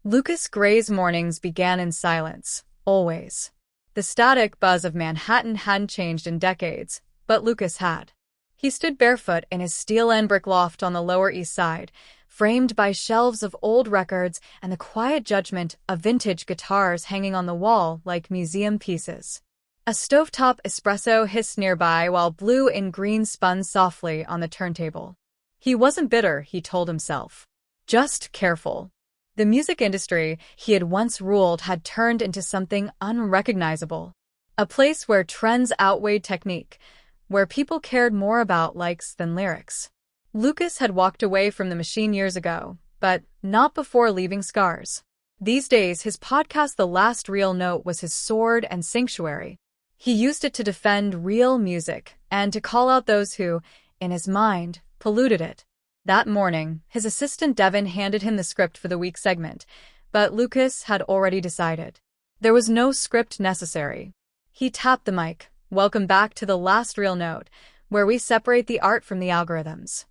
Lucas Gray's mornings began in silence, always. The static buzz of Manhattan hadn't changed in decades, but Lucas had. He stood barefoot in his steel and brick loft on the Lower East Side, framed by shelves of old records and the quiet judgment of vintage guitars hanging on the wall like museum pieces. A stovetop espresso hissed nearby while blue and green spun softly on the turntable. He wasn't bitter, he told himself. Just careful. The music industry he had once ruled had turned into something unrecognizable. A place where trends outweighed technique, where people cared more about likes than lyrics. Lucas had walked away from the machine years ago, but not before leaving scars. These days, his podcast The Last Real Note was his sword and sanctuary. He used it to defend real music and to call out those who, in his mind, polluted it. That morning, his assistant Devin handed him the script for the week segment, but Lucas had already decided. There was no script necessary. He tapped the mic. Welcome back to The Last Real Note, where we separate the art from the algorithms.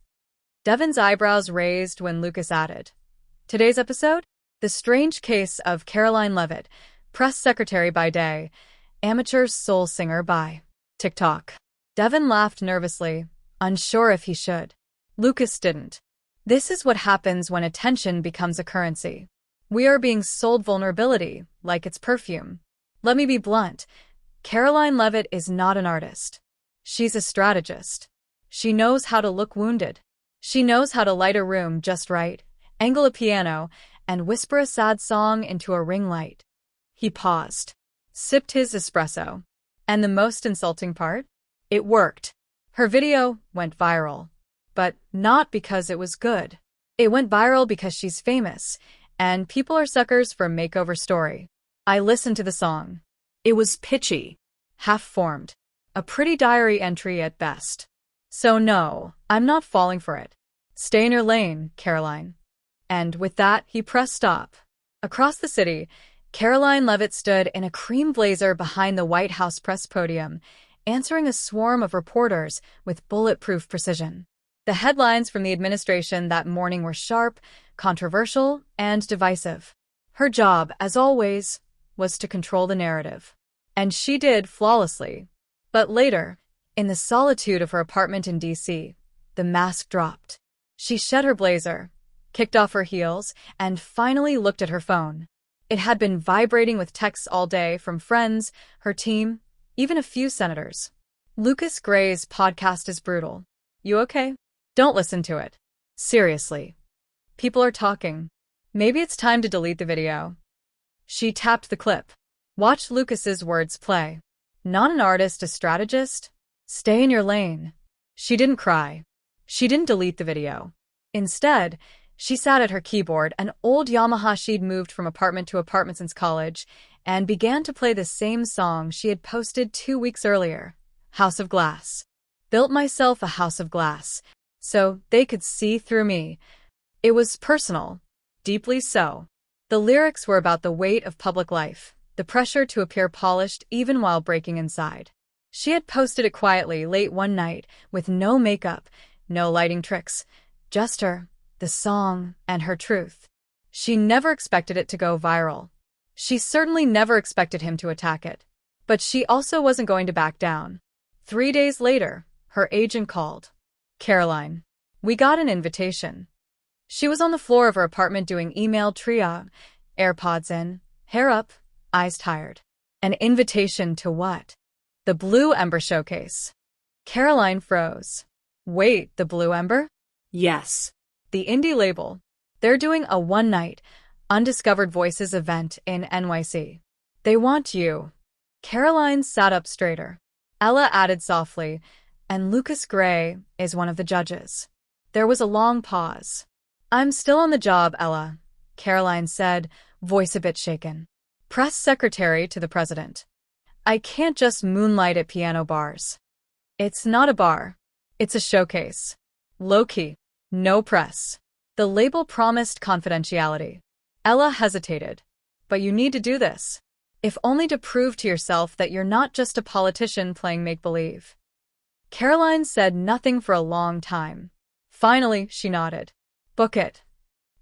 Devin's eyebrows raised when Lucas added. Today's episode? The strange case of Karoline Leavitt, press secretary by day, amateur soul singer by TikTok. Devin laughed nervously, unsure if he should. Lucas didn't. This is what happens when attention becomes a currency. We are being sold vulnerability, like it's perfume. Let me be blunt. Karoline Leavitt is not an artist. She's a strategist. She knows how to look wounded. She knows how to light a room just right, angle a piano, and whisper a sad song into a ring light. He paused, sipped his espresso. And the most insulting part? It worked. Her video went viral. But not because it was good. It went viral because she's famous, and people are suckers for makeover story. I listened to the song. It was pitchy, half-formed, a pretty diary entry at best. So no, I'm not falling for it. Stay in your lane, Karoline. And with that, he pressed stop. Across the city, Karoline Leavitt stood in a cream blazer behind the White House press podium, answering a swarm of reporters with bulletproof precision. The headlines from the administration that morning were sharp, controversial, and divisive. Her job, as always, was to control the narrative. And she did flawlessly. But later, in the solitude of her apartment in D.C., the mask dropped. She shed her blazer, kicked off her heels, and finally looked at her phone. It had been vibrating with texts all day from friends, her team, even a few senators. Lucas Gray's podcast is brutal. You okay? Don't listen to it. Seriously. People are talking. Maybe it's time to delete the video. She tapped the clip. Watch Lucas's words play. Not an artist, a strategist. Stay in your lane. She didn't cry. She didn't delete the video. Instead, she sat at her keyboard, an old Yamaha she'd moved from apartment to apartment since college, and began to play the same song she had posted 2 weeks earlier. House of Glass. Built myself a house of glass, so they could see through me. It was personal. Deeply so. The lyrics were about the weight of public life, the pressure to appear polished even while breaking inside. She had posted it quietly late one night, with no makeup, no lighting tricks, just her, the song, and her truth. She never expected it to go viral. She certainly never expected him to attack it. But she also wasn't going to back down. 3 days later, her agent called. Karoline. We got an invitation. She was on the floor of her apartment doing email triage, AirPods in, hair up, eyes tired. An invitation to what? The Blue Ember Showcase. Karoline froze. Wait, the Blue Ember? Yes. The indie label. They're doing a one-night, Undiscovered Voices event in NYC. They want you. Karoline sat up straighter. Ella added softly, and Lucas Gray is one of the judges. There was a long pause. I'm still on the job, Ella, Karoline said, voice a bit shaken. Press secretary to the president. I can't just moonlight at piano bars. It's not a bar. It's a showcase. Low-key. No press. The label promised confidentiality. Ella hesitated. But you need to do this. If only to prove to yourself that you're not just a politician playing make-believe. Karoline said nothing for a long time. Finally, she nodded. Book it.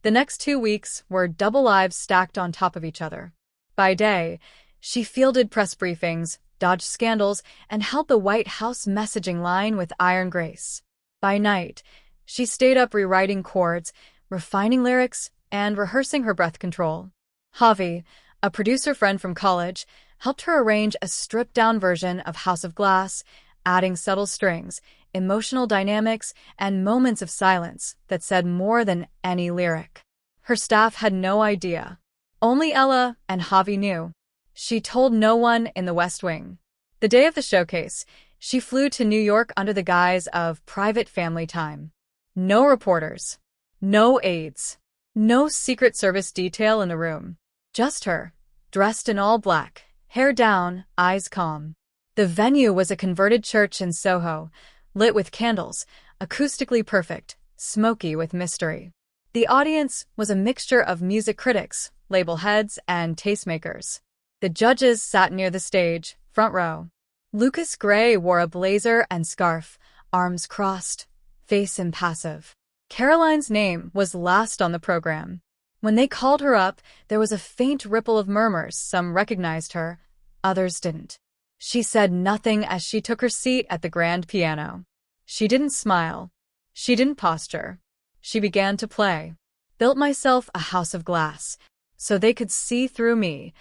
The next 2 weeks were double lives stacked on top of each other. By day, she fielded press briefings, dodged scandals, and held the White House messaging line with iron grace. By night, she stayed up rewriting chords, refining lyrics, and rehearsing her breath control. Javi, a producer friend from college, helped her arrange a stripped-down version of House of Glass, adding subtle strings, emotional dynamics, and moments of silence that said more than any lyric. Her staff had no idea. Only Ella and Javi knew. She told no one in the West Wing. The day of the showcase, she flew to New York under the guise of private family time. No reporters. No aides. No Secret Service detail in the room. Just her, dressed in all black, hair down, eyes calm. The venue was a converted church in Soho, lit with candles, acoustically perfect, smoky with mystery. The audience was a mixture of music critics, label heads, and tastemakers. The judges sat near the stage, front row. Lucas Gray wore a blazer and scarf, arms crossed, face impassive. Karoline's name was last on the program. When they called her up, there was a faint ripple of murmurs. Some recognized her, others didn't. She said nothing as she took her seat at the grand piano. She didn't smile. She didn't posture. She began to play. Built myself a house of glass, so they could see through me.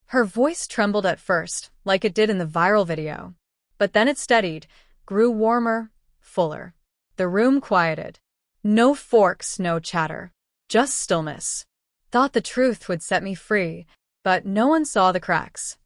Her voice trembled at first, like it did in the viral video. But then it steadied, grew warmer, fuller. The room quieted. No forks, no chatter. Just stillness. Thought the truth would set me free, but no one saw the cracks.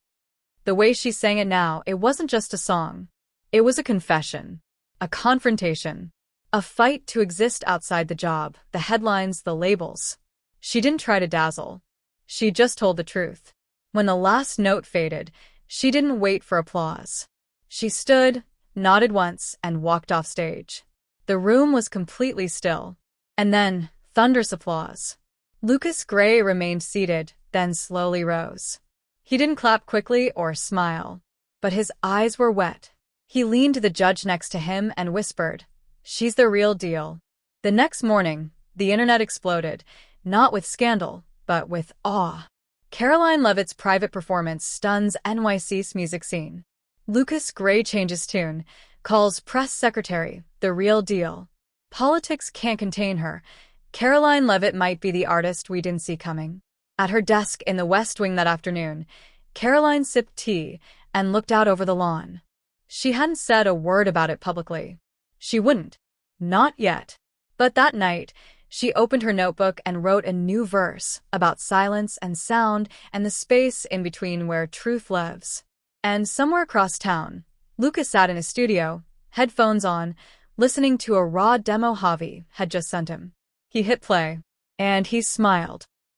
The way she sang it now, it wasn't just a song. It was a confession. A confrontation. A fight to exist outside the job, the headlines, the labels. She didn't try to dazzle. She just told the truth. When the last note faded, she didn't wait for applause. She stood, nodded once, and walked off stage. The room was completely still. And then, thunderous applause. Lucas Gray remained seated, then slowly rose. He didn't clap quickly or smile, but his eyes were wet. He leaned to the judge next to him and whispered, "She's the real deal." The next morning, the internet exploded, not with scandal, but with awe. Karoline Leavitt's private performance stuns NYC's music scene. Lucas Gray changes tune, calls press secretary the real deal. Politics can't contain her. Karoline Leavitt might be the artist we didn't see coming. At her desk in the West Wing that afternoon, Karoline sipped tea and looked out over the lawn. She hadn't said a word about it publicly. She wouldn't. Not yet. But that night, she opened her notebook and wrote a new verse about silence and sound and the space in between where truth lives. And somewhere across town, Lucas sat in his studio, headphones on, listening to a raw demo Javi had just sent him. He hit play, and he smiled.